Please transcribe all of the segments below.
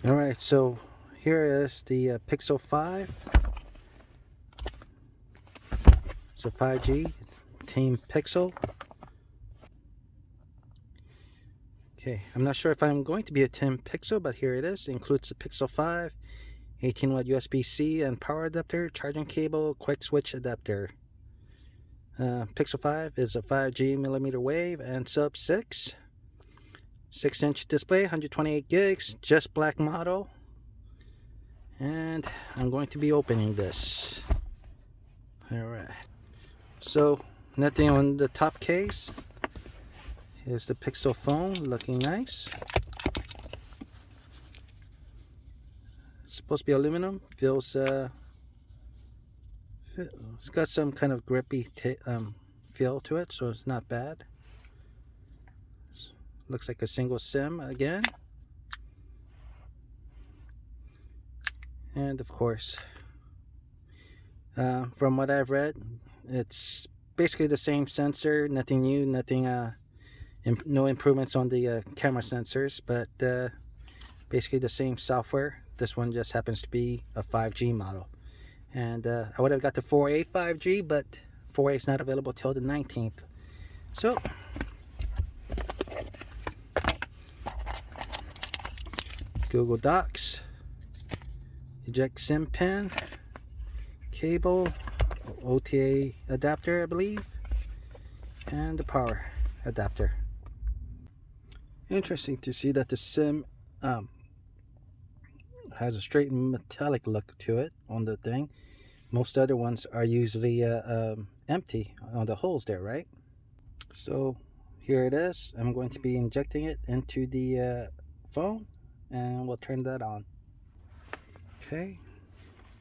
Alright, so here is the Pixel 5. It's a 5G Team Pixel. Okay, I'm not sure if I'm going to be a 10 Pixel, but here it is. It includes the Pixel 5, 18 watt USB-C and power adapter, charging cable, quick switch adapter. Pixel 5 is a 5G millimeter wave and sub 6-inch display, 128 gigs, just black model. And I'm going to be opening this. Alright, so nothing on the top case. Here's the Pixel phone, looking nice. It's supposed to be aluminum. Feels it's got some kind of grippy feel to it, so it's not bad. Looks like a single SIM again. And of course, from what I've read, it's basically the same sensor, nothing new, nothing no improvements on the camera sensors, but basically the same software. This one just happens to be a 5G model, and I would have got the 4A 5G, but 4A is not available till the 19th. So Google Docs, eject SIM pin, cable, OTA adapter I believe, and the power adapter. Interesting to see that the SIM has a straight metallic look to it on the thing. Most other ones are usually empty on the holes there, right? So here it is. I'm going to be injecting it into the phone, and we'll turn that on. Okay,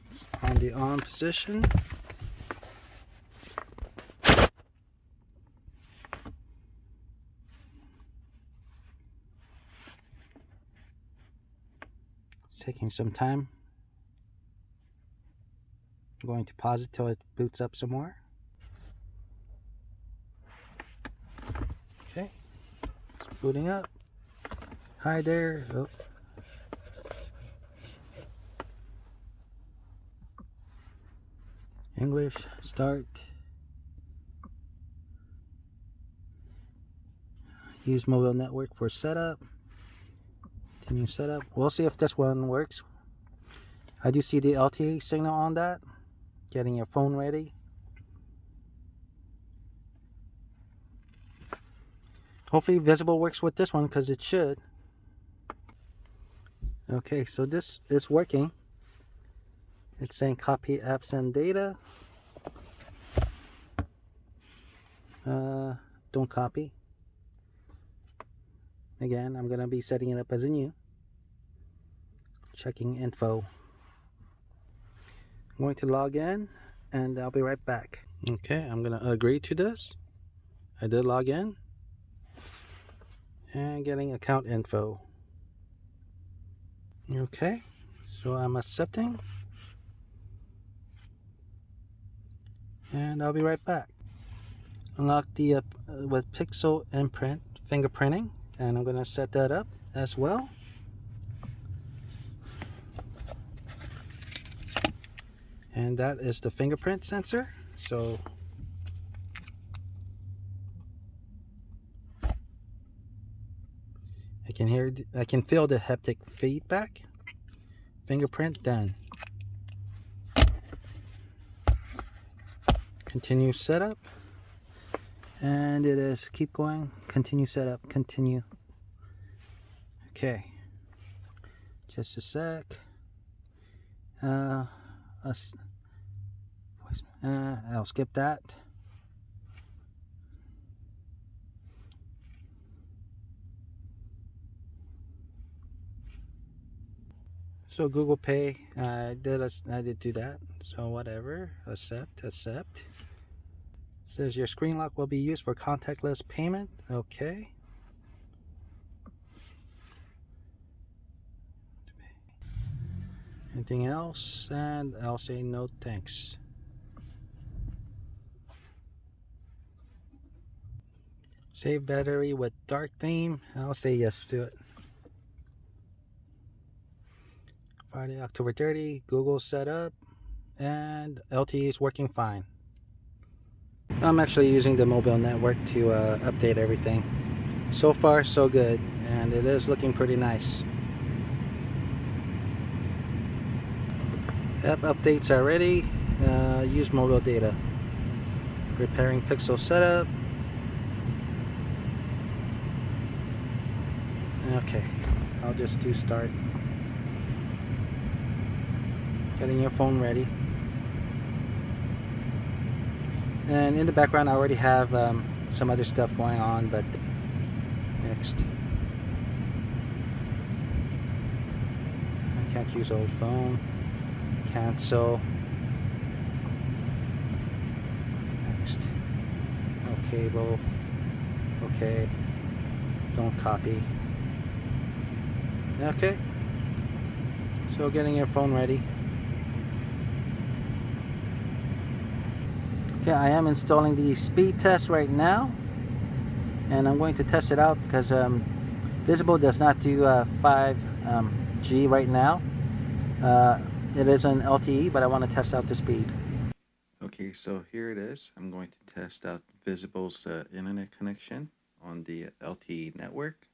it's on the on position. It's taking some time. I'm going to pause it till it boots up some more. Okay, it's booting up. Hi there. Oh. English, start. Use mobile network for setup. Continue setup. We'll see if this one works. I do see the LTE signal on that. Getting your phone ready. Hopefully Visible works with this one, because it should. Okay, so this is working. It's saying copy apps and data. Don't copy. Again, I'm going to be setting it up as a new. Checking info. I'm going to log in, and I'll be right back. Okay, I'm going to agree to this. I did log in. And getting account info. Okay, so I'm accepting. And I'll be right back. Unlock the with Pixel imprint fingerprinting, and I'm going to set that up as well. And that is the fingerprint sensor. So I can feel the haptic feedback. Fingerprint done. Continue setup. And it is keep going. Continue setup. Continue. Okay. Just a sec. I'll skip that. So Google Pay, I did do that. So whatever. Accept. Says your screen lock will be used for contactless payment. Okay. Anything else? And I'll say no thanks. Save battery with dark theme. I'll say yes to it. Friday, October 30, Google set up, and LTE is working fine. I'm actually using the mobile network to update everything. So far, so good, and it is looking pretty nice. App updates are ready. Use mobile data. Repairing Pixel setup. Okay, I'll just do start. Getting your phone ready. And in the background I already have some other stuff going on, but next. I can't use old phone. Cancel. Next. No cable. Okay. Don't copy. Okay. So getting your phone ready. Okay, I am installing the speed test right now, and I'm going to test it out because Visible does not do 5G right now. It is an LTE, but I want to test out the speed. Okay, so here it is. I'm going to test out Visible's internet connection on the LTE network.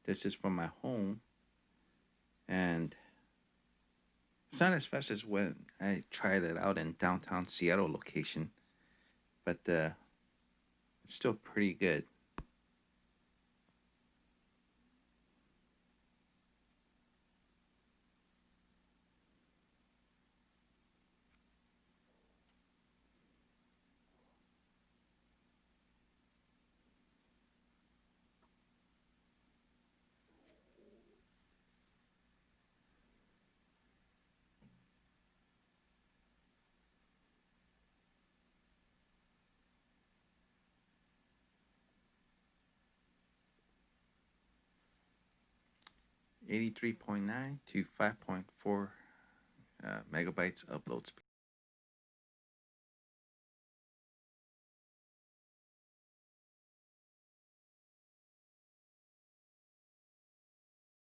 This is from my home, and it's not as fast as when I tried it out in downtown Seattle location, but it's still pretty good. .9 to 5.4 megabytes upload speed.